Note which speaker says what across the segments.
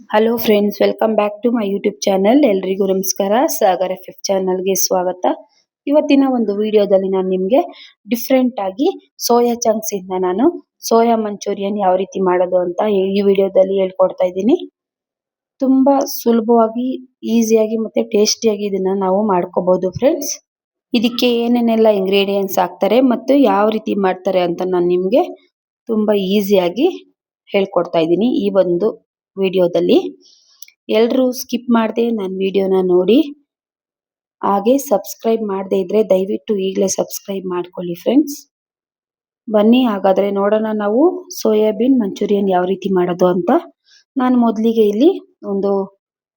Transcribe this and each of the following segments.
Speaker 1: Hello friends, welcome back to my YouTube channel. ಎಲ್ರಿಗೂ ನಮಸ್ಕಾರ. Sagar F ಚಾನಲ್ಗೆ ಸ್ವಾಗತ. ಇವತ್ತಿನ ಒಂದು ವಿಡಿಯೋದಲ್ಲಿ ನಾನು ನಿಮಗೆ ಡಿಫ್ರೆಂಟ್ ಆಗಿ ಸೋಯಾ ಚಂಕ್ಸ್ ಇಂದ ನಾನು ಸೋಯಾ ಮಂಚೂರಿಯನ್ ಯಾವ ರೀತಿ ಮಾಡೋದು ಅಂತ ಈ ವಿಡಿಯೋದಲ್ಲಿ ಹೇಳ್ಕೊಡ್ತಾ ಇದ್ದೀನಿ. ತುಂಬಾ ಸುಲಭವಾಗಿ, ಈಸಿಯಾಗಿ ಮತ್ತೆ ಟೇಸ್ಟಿಯಾಗಿ ಇದನ್ನ ನಾವು ಮಾಡ್ಕೋಬಹುದು ಫ್ರೆಂಡ್ಸ್. ಇದಕ್ಕೆ ಏನೇನೆಲ್ಲ ಇಂಗ್ರೀಡಿಯೆಂಟ್ಸ್ ಹಾಕ್ತಾರೆ ಮತ್ತು ಯಾವ ರೀತಿ ಮಾಡ್ತಾರೆ ಅಂತ ನಾನು ನಿಮಗೆ ತುಂಬಾ ಈಸಿಯಾಗಿ ಹೇಳ್ಕೊಡ್ತಾ ಇದ್ದೀನಿ ಈ ಒಂದು ವಿಡಿಯೋದಲ್ಲಿ. ಎಲ್ಲರೂ ಸ್ಕಿಪ್ ಮಾಡದೆ ನನ್ನ ವಿಡಿಯೋನ ನೋಡಿ. ಹಾಗೆ ಸಬ್ಸ್ಕ್ರೈಬ್ ಮಾಡದೇ ಇದ್ರೆ ದಯವಿಟ್ಟು ಈಗಲೇ ಸಬ್ಸ್ಕ್ರೈಬ್ ಮಾಡ್ಕೊಳ್ಳಿ ಫ್ರೆಂಡ್ಸ್. ಬನ್ನಿ ಹಾಗಾದ್ರೆ ನೋಡೋಣ ನಾವು ಸೋಯಾಬೀನ್ ಮಂಚೂರಿಯನ್ ಯಾವ ರೀತಿ ಮಾಡೋದು ಅಂತ. ನಾನು ಮೊದಲಿಗೆ ಇಲ್ಲಿ ಒಂದು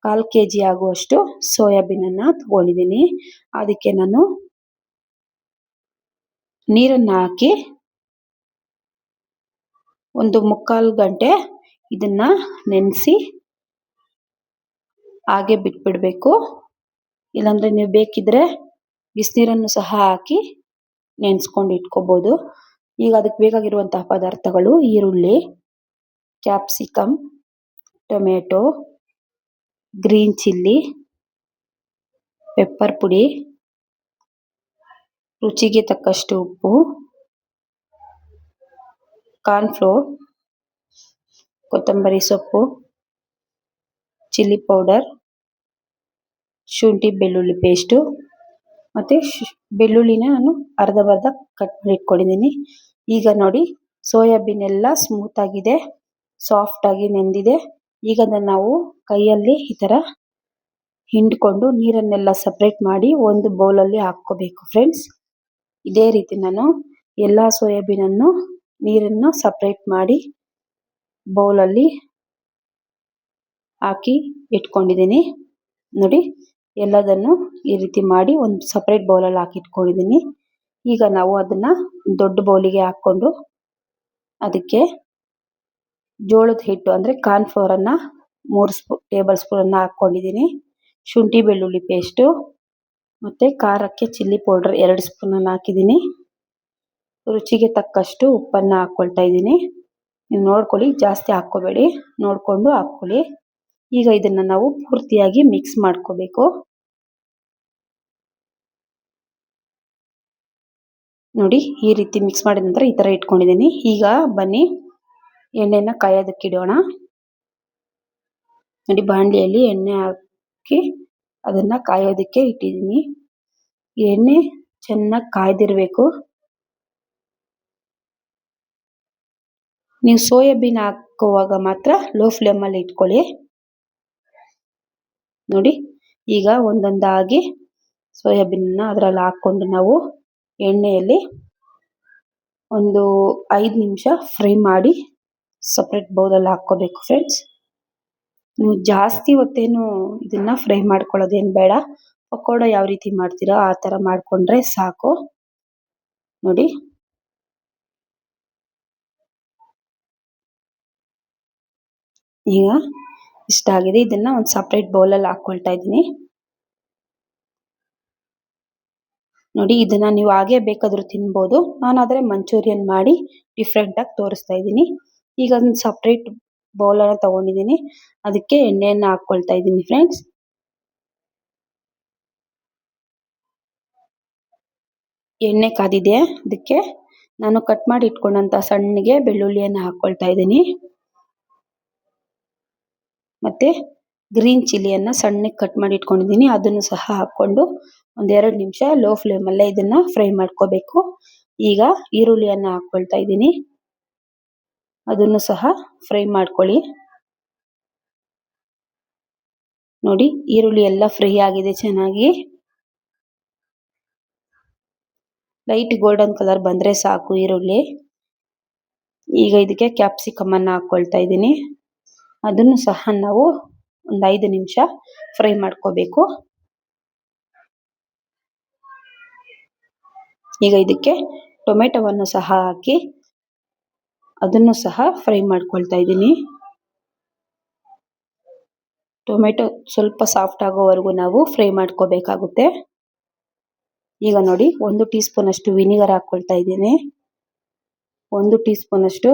Speaker 1: 1/4 kg ಆಗುವಷ್ಟು ಸೋಯಾಬೀನ್ ಅನ್ನ ತಗೊಂಡಿದ್ದೀನಿ. ಅದಕ್ಕೆ ನಾನು ನೀರನ್ನು ಹಾಕಿ ಒಂದು 3/4 ಗಂಟೆ ಇದನ್ನ ನೆನೆಸಿ ಹಾಗೆ ಬಿಟ್ಬಿಡ್ಬೇಕು. ಇಲ್ಲಾಂದ್ರೆ ನೀವು ಬೇಕಿದ್ರೆ ಬಿಸಿನೀರನ್ನು ಸಹ ಹಾಕಿ ನೆನೆಸ್ಕೊಂಡು ಇಟ್ಕೋಬಹುದು. ಈಗ ಅದಕ್ಕೆ ಬೇಕಾಗಿರುವಂತಹ ಪದಾರ್ಥಗಳು: ಈರುಳ್ಳಿ, capsicum, tomato, green chilli, pepper ಪುಡಿ, ರುಚಿಗೆ ತಕ್ಕಷ್ಟು ಉಪ್ಪು, ಕಾರ್ನ್ಫ್ಲೋರ್, ಕೊತ್ತಂಬರಿ ಸೊಪ್ಪು, ಚಿಲ್ಲಿ ಪೌಡರ್, ಶುಂಠಿ ಬೆಳ್ಳುಳ್ಳಿ ಪೇಸ್ಟು ಮತ್ತು ಬೆಳ್ಳುಳ್ಳಿನ ನಾನು ಅರ್ಧ ಕಟ್ ಮಾಡಿ ಇಟ್ಕೊಂಡಿದ್ದೀನಿ. ಈಗ ನೋಡಿ, ಸೋಯಾಬೀನ್ ಎಲ್ಲ ಸ್ಮೂತ್ ಆಗಿದೆ, ಸಾಫ್ಟ್ ಆಗಿ ನೆಂದಿದೆ. ಈಗ ಅದನ್ನು ನಾವು ಕೈಯಲ್ಲಿ ಈ ಥರ ಹಿಂಡ್ಕೊಂಡು ನೀರನ್ನೆಲ್ಲ ಸಪ್ರೇಟ್ ಮಾಡಿ ಒಂದು ಬೌಲಲ್ಲಿ ಹಾಕ್ಕೋಬೇಕು ಫ್ರೆಂಡ್ಸ್. ಇದೇ ರೀತಿ ನಾನು ಎಲ್ಲ ಸೋಯಾಬೀನನ್ನು ನೀರನ್ನು ಸಪ್ರೇಟ್ ಮಾಡಿ ಬೌಲಲ್ಲಿ ಹಾಕಿ ಇಟ್ಕೊಂಡಿದ್ದೀನಿ. ನೋಡಿ, ಎಲ್ಲದನ್ನು ಈ ರೀತಿ ಮಾಡಿ ಒಂದು ಸಪ್ರೇಟ್ ಬೌಲಲ್ಲಿ ಹಾಕಿ ಇಟ್ಕೊಂಡಿದ್ದೀನಿ. ಈಗ ನಾವು ಅದನ್ನು ದೊಡ್ಡ ಬೌಲಿಗೆ ಹಾಕ್ಕೊಂಡು ಅದಕ್ಕೆ ಜೋಳದ ಹಿಟ್ಟು ಅಂದರೆ ಕಾರ್ನ್ಫ್ಲೋರನ್ನು 3 ಟೇಬಲ್ ಸ್ಪೂನನ್ನು ಹಾಕ್ಕೊಂಡಿದ್ದೀನಿ. ಶುಂಠಿ ಬೆಳ್ಳುಳ್ಳಿ ಪೇಸ್ಟು ಮತ್ತು ಖಾರಕ್ಕೆ ಚಿಲ್ಲಿ ಪೌಡರ್ 2 ಸ್ಪೂನನ್ನು ಹಾಕಿದ್ದೀನಿ. ರುಚಿಗೆ ತಕ್ಕಷ್ಟು ಉಪ್ಪನ್ನು ಹಾಕ್ಕೊಳ್ತಾ ಇದ್ದೀನಿ. ನೀವು ನೋಡ್ಕೊಳ್ಳಿ, ಜಾಸ್ತಿ ಹಾಕ್ಕೋಬೇಡಿ, ನೋಡಿಕೊಂಡು ಹಾಕ್ಕೊಳ್ಳಿ. ಈಗ ಇದನ್ನು ನಾವು ಪೂರ್ತಿಯಾಗಿ ಮಿಕ್ಸ್ ಮಾಡ್ಕೋಬೇಕು. ನೋಡಿ, ಈ ರೀತಿ ಮಿಕ್ಸ್ ಮಾಡಿದ ನಂತರ ಈ ಥರ ಇಟ್ಕೊಂಡಿದ್ದೀನಿ. ಈಗ ಬನ್ನಿ ಎಣ್ಣೆನ ಕಾಯೋದಕ್ಕೆ ಇಡೋಣ. ನೋಡಿ, ಬಾಣಲಿಯಲ್ಲಿ ಎಣ್ಣೆ ಹಾಕಿ ಅದನ್ನು ಕಾಯೋದಕ್ಕೆ ಇಟ್ಟಿದ್ದೀನಿ. ಎಣ್ಣೆ ಚೆನ್ನಾಗಿ ಕಾಯ್ದಿರಬೇಕು. ನೀವು ಸೋಯಾಬೀನ್ ಹಾಕುವಾಗ ಮಾತ್ರ ಲೋ ಫ್ಲೇಮಲ್ಲಿ ಇಟ್ಕೊಳ್ಳಿ. ನೋಡಿ, ಈಗ ಒಂದೊಂದಾಗಿ ಸೋಯಾಬೀನನ್ನು ಅದರಲ್ಲಿ ಹಾಕ್ಕೊಂಡು ನಾವು ಎಣ್ಣೆಯಲ್ಲಿ ಒಂದು 5 ನಿಮಿಷ ಫ್ರೈ ಮಾಡಿ ಸಪ್ರೇಟ್ ಬೌಲಲ್ಲಿ ಹಾಕ್ಕೋಬೇಕು ಫ್ರೆಂಡ್ಸ್. ನೀವು ಜಾಸ್ತಿ ಹೊತ್ತೇನು ಇದನ್ನು ಫ್ರೈ ಮಾಡ್ಕೊಳ್ಳೋದೇನು ಬೇಡ. ಪಕೋಡ ಯಾವ ರೀತಿ ಮಾಡ್ತೀರೋ ಆ ಥರ ಮಾಡಿಕೊಂಡ್ರೆ ಸಾಕು. ನೋಡಿ, ಈಗ ಇಷ್ಟ ಆಗಿದೆ. ಇದನ್ನು ಒಂದು ಸಪ್ರೇಟ್ ಬೌಲಲ್ಲಿ ಹಾಕ್ಕೊಳ್ತಾ ಇದ್ದೀನಿ. ನೋಡಿ, ಇದನ್ನು ನೀವು ಹಾಗೆ ಬೇಕಾದರೂ ತಿನ್ಬೋದು. ನಾನಾದರೆ ಮಂಚೂರಿಯನ್ ಮಾಡಿ ಡಿಫ್ರೆಂಟಾಗಿ ತೋರಿಸ್ತಾ ಇದ್ದೀನಿ. ಈಗ ಒಂದು ಸಪ್ರೇಟ್ ಬೌಲನ್ನು ತೊಗೊಂಡಿದ್ದೀನಿ. ಅದಕ್ಕೆ ಎಣ್ಣೆಯನ್ನು ಹಾಕ್ಕೊಳ್ತಾ ಇದ್ದೀನಿ ಫ್ರೆಂಡ್ಸ್. ಎಣ್ಣೆ ಕಾದಿದೆ. ಅದಕ್ಕೆ ನಾನು ಕಟ್ ಮಾಡಿ ಇಟ್ಕೊಂಡಂಥ ಸಣ್ಣಗೆ ಬೆಳ್ಳುಳ್ಳಿಯನ್ನು ಹಾಕ್ಕೊಳ್ತಾ ಇದ್ದೀನಿ. ಮತ್ತು ಗ್ರೀನ್ ಚಿಲ್ಲಿಯನ್ನು ಸಣ್ಣಗೆ ಕಟ್ ಮಾಡಿ ಇಟ್ಕೊಂಡಿದ್ದೀನಿ. ಅದನ್ನು ಸಹ ಹಾಕ್ಕೊಂಡು ಒಂದು 2 ನಿಮಿಷ ಲೋ ಫ್ಲೇಮಲ್ಲೇ ಇದನ್ನು ಫ್ರೈ ಮಾಡ್ಕೋಬೇಕು. ಈಗ ಈರುಳ್ಳಿಯನ್ನು ಹಾಕ್ಕೊಳ್ತಾ ಇದ್ದೀನಿ. ಅದನ್ನು ಸಹ ಫ್ರೈ ಮಾಡ್ಕೊಳ್ಳಿ. ನೋಡಿ, ಈರುಳ್ಳಿ ಎಲ್ಲ ಫ್ರೈ ಆಗಿದೆ ಚೆನ್ನಾಗಿ. ಲೈಟ್ ಗೋಲ್ಡನ್ ಕಲರ್ ಬಂದರೆ ಸಾಕು ಈರುಳ್ಳಿ. ಈಗ ಇದಕ್ಕೆ ಕ್ಯಾಪ್ಸಿಕಮನ್ನು ಹಾಕ್ಕೊಳ್ತಾ ಇದ್ದೀನಿ. ಅದನ್ನು ಸಹ ನಾವು ಒಂದು 5 ನಿಮಿಷ ಫ್ರೈ ಮಾಡ್ಕೋಬೇಕು. ಈಗ ಇದಕ್ಕೆ ಟೊಮೆಟೊವನ್ನು ಸಹ ಹಾಕಿ ಅದನ್ನು ಸಹ ಫ್ರೈ ಮಾಡ್ಕೊಳ್ತಾ ಇದ್ದೀನಿ. ಟೊಮೆಟೊ ಸ್ವಲ್ಪ ಸಾಫ್ಟ್ ಆಗೋವರೆಗೂ ನಾವು ಫ್ರೈ ಮಾಡ್ಕೋಬೇಕಾಗುತ್ತೆ. ಈಗ ನೋಡಿ, 1 ಟೀ ಸ್ಪೂನಷ್ಟು ವಿನಿಗರ್ ಹಾಕ್ಕೊಳ್ತಾ ಇದ್ದೀನಿ. 1 ಟೀ ಸ್ಪೂನಷ್ಟು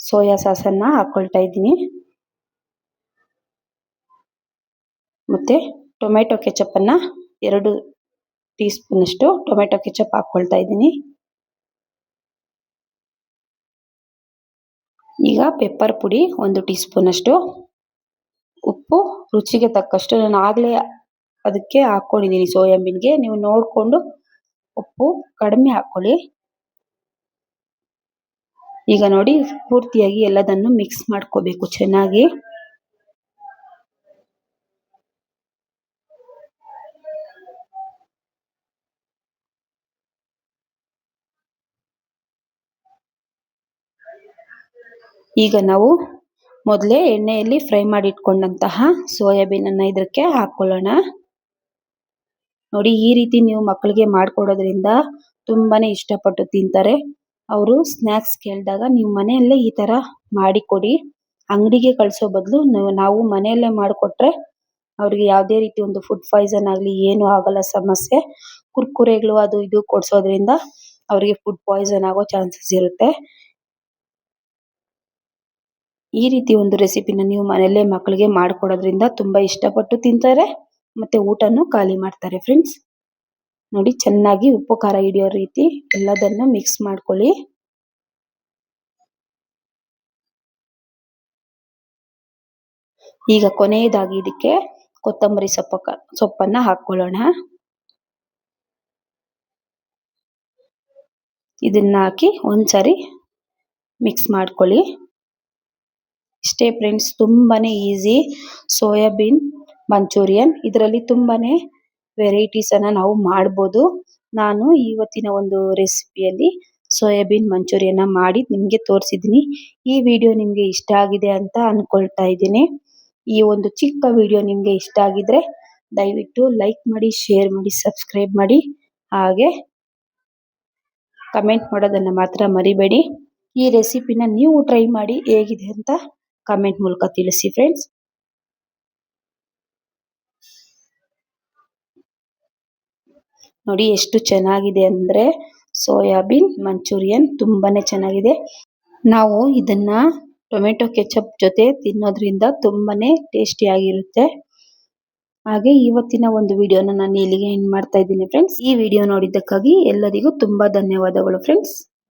Speaker 1: ಸೋಯಾ ಸಾಸನ್ನು ಹಾಕ್ಕೊಳ್ತಾ ಇದ್ದೀನಿ. ಮತ್ತು ಟೊಮೆಟೊ ಕೆಚಪ್ಪನ್ನು 2 ಟೀ ಸ್ಪೂನಷ್ಟು ಟೊಮೆಟೊ ಕೆಚಪ್ ಹಾಕ್ಕೊಳ್ತಾ ಇದ್ದೀನಿ. ಈಗ ಪೆಪ್ಪರ್ ಪುಡಿ 1 ಟೀ ಸ್ಪೂನಷ್ಟು, ಉಪ್ಪು ರುಚಿಗೆ ತಕ್ಕಷ್ಟು. ನಾನು ಆಗಲೇ ಅದಕ್ಕೆ ಹಾಕ್ಕೊಂಡಿದ್ದೀನಿ ಸೋಯಾಬೀನ್ಗೆ. ನೀವು ನೋಡಿಕೊಂಡು ಉಪ್ಪು ಕಡಿಮೆ ಹಾಕ್ಕೊಳ್ಳಿ. ಈಗ ನೋಡಿ ಪೂರ್ತಿಯಾಗಿ ಎಲ್ಲದನ್ನು ಮಿಕ್ಸ್ ಮಾಡ್ಕೋಬೇಕು ಚೆನ್ನಾಗಿ. ಈಗ ನಾವು ಮೊದಲೇ ಎಣ್ಣೆಯಲ್ಲಿ ಫ್ರೈ ಮಾಡಿ ಇಟ್ಕೊಂಡಂತಹ ಸೋಯಾಬೀನನ್ನು ಇದಕ್ಕೆ ಹಾಕ್ಕೊಳ್ಳೋಣ. ನೋಡಿ ಈ ರೀತಿ ನೀವು ಮಕ್ಕಳಿಗೆ ಮಾಡಿಕೊಡೋದ್ರಿಂದ ತುಂಬಾನೇ ಇಷ್ಟಪಟ್ಟು ತಿಂತಾರೆ. ಅವರು ಸ್ನ್ಯಾಕ್ಸ್ ಕೇಳಿದಾಗ ನೀವು ಮನೆಯಲ್ಲೇ ಈ ಥರ ಮಾಡಿಕೊಡಿ. ಅಂಗಡಿಗೆ ಕಳಿಸೋ ಬದಲು ನಾವು ಮನೆಯಲ್ಲೇ ಮಾಡಿಕೊಟ್ರೆ ಅವ್ರಿಗೆ ಯಾವುದೇ ರೀತಿ ಒಂದು ಫುಡ್ ಪಾಯ್ಸನ್ ಆಗಲಿ ಏನೂ ಆಗಲ್ಲ ಸಮಸ್ಯೆ. ಕುರ್ಕುರೆಗಳು ಅದು ಇದು ಕೊಡಿಸೋದ್ರಿಂದ ಅವರಿಗೆ ಫುಡ್ ಪಾಯ್ಸನ್ ಆಗೋ ಚಾನ್ಸಸ್ ಇರುತ್ತೆ. ಈ ರೀತಿ ಒಂದು ರೆಸಿಪಿನ ನೀವು ಮನೆಯಲ್ಲೇ ಮಕ್ಕಳಿಗೆ ಮಾಡಿಕೊಡೋದ್ರಿಂದ ತುಂಬ ಇಷ್ಟಪಟ್ಟು ತಿಂತಾರೆ ಮತ್ತು ಊಟನೂ ಖಾಲಿ ಮಾಡ್ತಾರೆ ಫ್ರೆಂಡ್ಸ್. ನೋಡಿ ಚೆನ್ನಾಗಿ ಉಪ್ಪು ಖಾರ ಹಿಡಿಯೋ ರೀತಿ ಎಲ್ಲದನ್ನು ಮಿಕ್ಸ್ ಮಾಡ್ಕೊಳ್ಳಿ. ಈಗ ಕೊನೆಯದಾಗಿ ಇದಕ್ಕೆ ಕೊತ್ತಂಬರಿ ಸೊಪ್ಪನ್ನು ಹಾಕ್ಕೊಳ್ಳೋಣ. ಇದನ್ನ ಹಾಕಿ ಒಂದ್ಸರಿ ಮಿಕ್ಸ್ ಮಾಡ್ಕೊಳ್ಳಿ. ಇಷ್ಟೇ ಫ್ರೆಂಡ್ಸ್, ತುಂಬಾನೇ ಈಸಿ ಸೋಯಾಬೀನ್ ಮಂಚೂರಿಯನ್. ಇದರಲ್ಲಿ ತುಂಬಾನೇ ವೆರೈಟೀಸನ್ನು ನಾವು ಮಾಡ್ಬೋದು. ನಾನು ಇವತ್ತಿನ ಒಂದು ರೆಸಿಪಿಯಲ್ಲಿ ಸೋಯಾಬೀನ್ ಮಂಚೂರಿಯನ್ನ ಮಾಡಿ ನಿಮಗೆ ತೋರಿಸಿದ್ದೀನಿ. ಈ ವಿಡಿಯೋ ನಿಮಗೆ ಇಷ್ಟ ಆಗಿದೆ ಅಂತ ಅನ್ಕೊಳ್ತಾ ಇದ್ದೀನಿ. ಈ ಒಂದು ಚಿಕ್ಕ ವಿಡಿಯೋ ನಿಮಗೆ ಇಷ್ಟ ಆಗಿದ್ರೆ ದಯವಿಟ್ಟು ಲೈಕ್ ಮಾಡಿ, ಶೇರ್ ಮಾಡಿ, ಸಬ್ಸ್ಕ್ರೈಬ್ ಮಾಡಿ, ಹಾಗೆ ಕಮೆಂಟ್ ಮಾಡೋದನ್ನು ಮಾತ್ರ ಮರಿಬೇಡಿ. ಈ ರೆಸಿಪಿನ ನೀವು ಟ್ರೈ ಮಾಡಿ ಹೇಗಿದೆ ಅಂತ ಕಮೆಂಟ್ ಮೂಲಕ ತಿಳಿಸಿ ಫ್ರೆಂಡ್ಸ್. ನೋಡಿ ಎಷ್ಟು ಚೆನ್ನಾಗಿದೆ ಅಂದರೆ ಸೋಯಾಬೀನ್ ಮಂಚೂರಿಯನ್ ತುಂಬಾನೇ ಚೆನ್ನಾಗಿದೆ. ನಾವು ಇದನ್ನ ಟೊಮೆಟೊ ಕೆಚಪ್ ಜೊತೆ ತಿನ್ನೋದ್ರಿಂದ ತುಂಬಾನೇ ಟೇಸ್ಟಿಯಾಗಿರುತ್ತೆ. ಹಾಗೆ ಇವತ್ತಿನ ಒಂದು ವಿಡಿಯೋನ ನಾನು ಇಲ್ಲಿಗೆ ಎಂಡ್ ಮಾಡ್ತಾ ಇದ್ದೀನಿ ಫ್ರೆಂಡ್ಸ್. ಈ ವಿಡಿಯೋ ನೋಡಿದ್ದಕ್ಕಾಗಿ ಎಲ್ಲರಿಗೂ ತುಂಬಾ ಧನ್ಯವಾದಗಳು ಫ್ರೆಂಡ್ಸ್.